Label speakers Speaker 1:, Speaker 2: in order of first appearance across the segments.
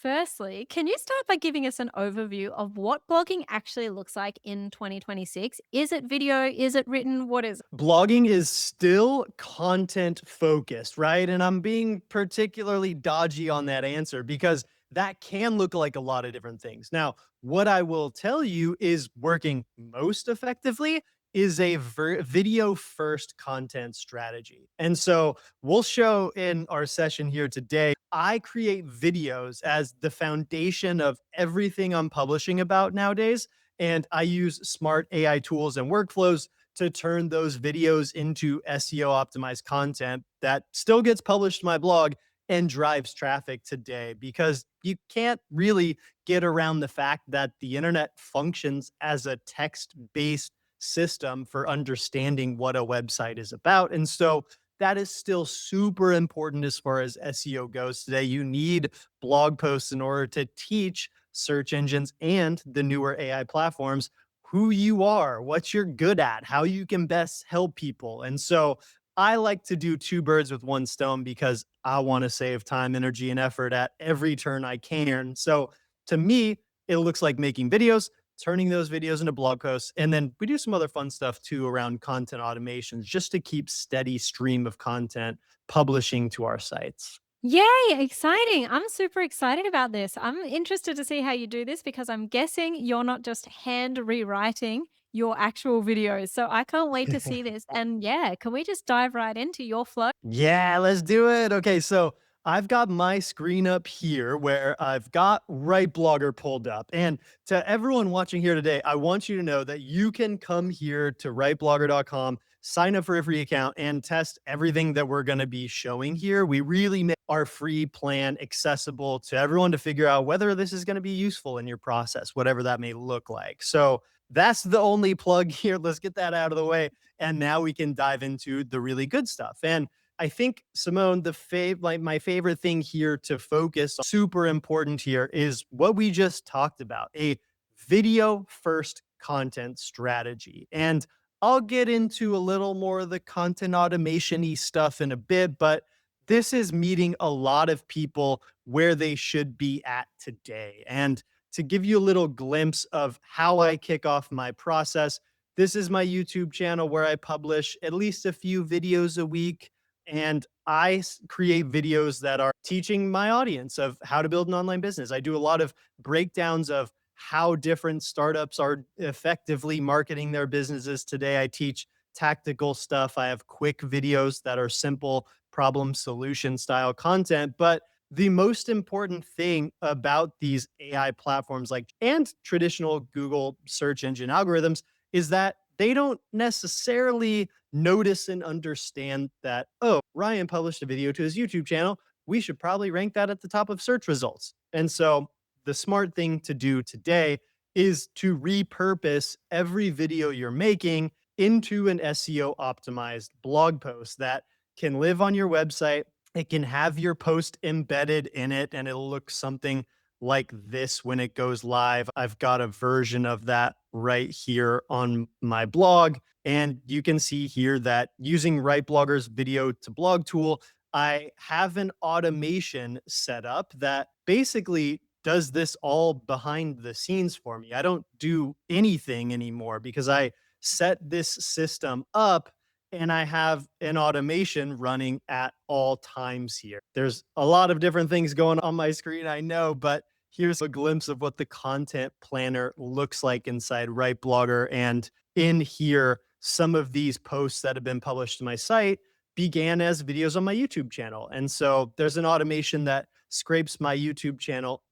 Speaker 1: Firstly, can you start by giving us an overview of what blogging actually looks like in 2026? Is it video? Is it written? What is it?
Speaker 2: Blogging is still content focused, right? And I'm being particularly dodgy on that answer because that can look like a lot of different things. Now, what I will tell you is working most effectively is a video first content strategy. And so we'll show in our session here today. I create videos as the foundation of everything I'm publishing about nowadays. And I use smart AI tools and workflows to turn those videos into SEO optimized content that still gets published to my blog and drives traffic today because you can't really get around the fact that the internet functions as a text based system for understanding what a website is about. And so that is still super important as far as SEO goes today. You need blog posts in order to teach search engines and the newer AI platforms who you are, what you're good at, how you can best help people. And so I like to do two birds with one stone because I want to save time, energy, and effort at every turn I can. So to me, it looks like making videos, turning those videos into blog posts, and then we do some other fun stuff too around content automations just to keep steady stream of content publishing to our sites.
Speaker 1: Yay, exciting. I'm super excited about this. I'm interested to see how you do this because I'm guessing you're not just hand rewriting your actual videos. So I can't wait to see this. And yeah, can we just dive right into your flow?
Speaker 2: Yeah, let's do it. Okay, so I've got my screen up here where I've got Right Blogger pulled up. And to everyone watching here today, I want you to know that you can come here to rightblogger.com, sign up for a free account, and test everything that we're going to be showing here. We really make our free plan accessible to everyone to figure out whether this is going to be useful in your process, whatever that may look like. So that's the only plug here. Let's get that out of the way. And now we can dive into the really good stuff. And I think Simone, like my favorite thing here to focus on, super important here is what we just talked about, a video first content strategy. And I'll get into a little more of the content automation-y stuff in a bit, but this is meeting a lot of people where they should be at today. And to give you a little glimpse of how I kick off my process, this is my YouTube channel where I publish at least a few videos a week and create videos that are teaching my audience of how to build an online business. I do a lot of breakdowns of how different startups are effectively marketing their businesses today. I teach tactical stuff. I have quick videos that are simple problem solution style content. But the most important thing about these AI platforms like and traditional Google search engine algorithms is that they don't necessarily notice and understand that, oh, Ryan published a video to his YouTube channel. We should probably rank that at the top of search results. And so the smart thing to do today is to repurpose every video you're making into an SEO optimized blog post that can live on your website. It can have your post embedded in it and it'll look something like this when it goes live. I've got a version of that right here on my blog. And you can see here that using Right Blogger's video to blog tool, I have an automation set up that basically does this all behind the scenes for me. I don't do anything anymore because I set this system up and I have an automation running at all times here. There's a lot of different things going on my screen, I know, but here's a glimpse of what the content planner looks like inside Right Blogger. And in here, some of these posts that have been published to my site began as videos on my YouTube channel. And so there's an automation that scrapes my YouTube channel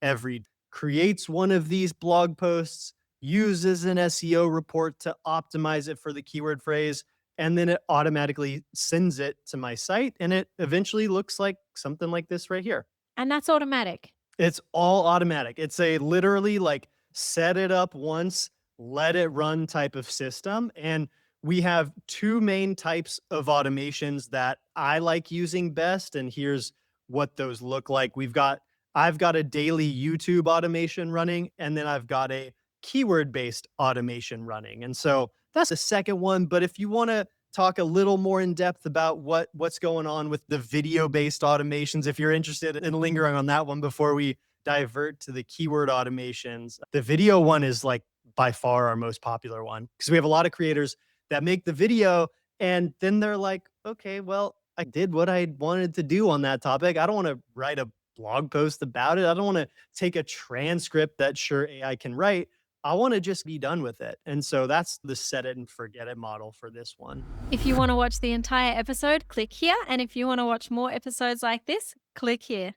Speaker 2: creates one of these blog posts, uses an SEO report to optimize it for the keyword phrase, and then it automatically sends it to my site. And it eventually looks like something like this right here.
Speaker 1: And that's automatic.
Speaker 2: It's all automatic. It's a literally like set it up once, let it run type of system. And we have two main types of automations that I like using best. And here's what those look like. I've got a daily YouTube automation running, and then I've got a keyword based automation running. And so that's the second one. But if you want to talk a little more in depth about what's going on with the video based automations, if you're interested in lingering on that one before we divert to the keyword automations. The video one is like by far our most popular one because we have a lot of creators that make the video and then they're like, okay, well, I did what I wanted to do on that topic. I don't want to write a blog post about it. I don't want to take a transcript that sure AI can write. I want to just be done with it. And so that's the set it and forget it model for this one.
Speaker 1: If you want to watch the entire episode, click here. And if you want to watch more episodes like this, click here.